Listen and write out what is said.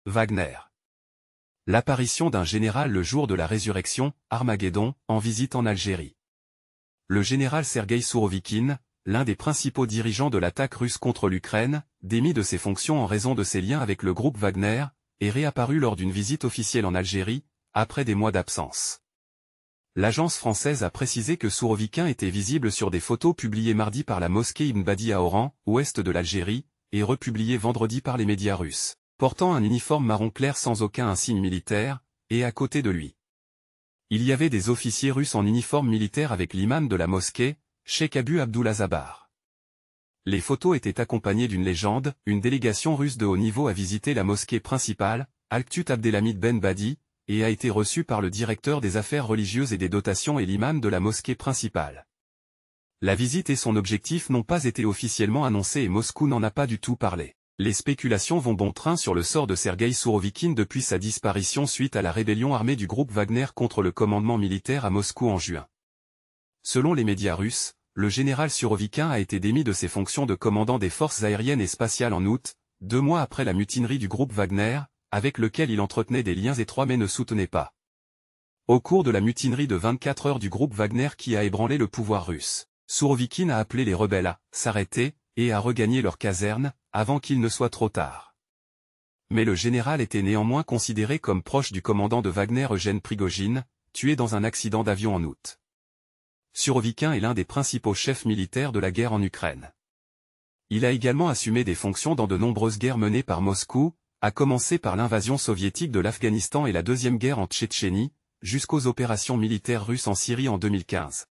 Wagner. L'apparition d'un général le jour de la résurrection, Armageddon, en visite en Algérie. Le général Sergueï Sourovikine, l'un des principaux dirigeants de l'attaque russe contre l'Ukraine, démis de ses fonctions en raison de ses liens avec le groupe Wagner, est réapparu lors d'une visite officielle en Algérie, après des mois d'absence. L'agence française a précisé que Sourovikine était visible sur des photos publiées mardi par la mosquée Ibn Badi à Oran, ouest de l'Algérie, et republiées vendredi par les médias russes, portant un uniforme marron clair sans aucun insigne militaire, et à côté de lui. Il y avait des officiers russes en uniforme militaire avec l'imam de la mosquée, Cheikh Abu Abdullah Zabar. Les photos étaient accompagnées d'une légende, une délégation russe de haut niveau a visité la mosquée principale, Al-Qut Abdelhamid Ben Badi, et a été reçue par le directeur des affaires religieuses et des dotations et l'imam de la mosquée principale. La visite et son objectif n'ont pas été officiellement annoncés et Moscou n'en a pas du tout parlé. Les spéculations vont bon train sur le sort de Sergueï Sourovikine depuis sa disparition suite à la rébellion armée du groupe Wagner contre le commandement militaire à Moscou en juin. Selon les médias russes, le général Sourovikine a été démis de ses fonctions de commandant des forces aériennes et spatiales en août, 2 mois après la mutinerie du groupe Wagner, avec lequel il entretenait des liens étroits mais ne soutenait pas. Au cours de la mutinerie de 24 heures du groupe Wagner qui a ébranlé le pouvoir russe, Sourovikine a appelé les rebelles à s'arrêter et à regagner leur caserne, avant qu'il ne soit trop tard. Mais le général était néanmoins considéré comme proche du commandant de Wagner Eugène Prigojine, tué dans un accident d'avion en août. Sourovikine est l'un des principaux chefs militaires de la guerre en Ukraine. Il a également assumé des fonctions dans de nombreuses guerres menées par Moscou, à commencer par l'invasion soviétique de l'Afghanistan et la deuxième guerre en Tchétchénie, jusqu'aux opérations militaires russes en Syrie en 2015.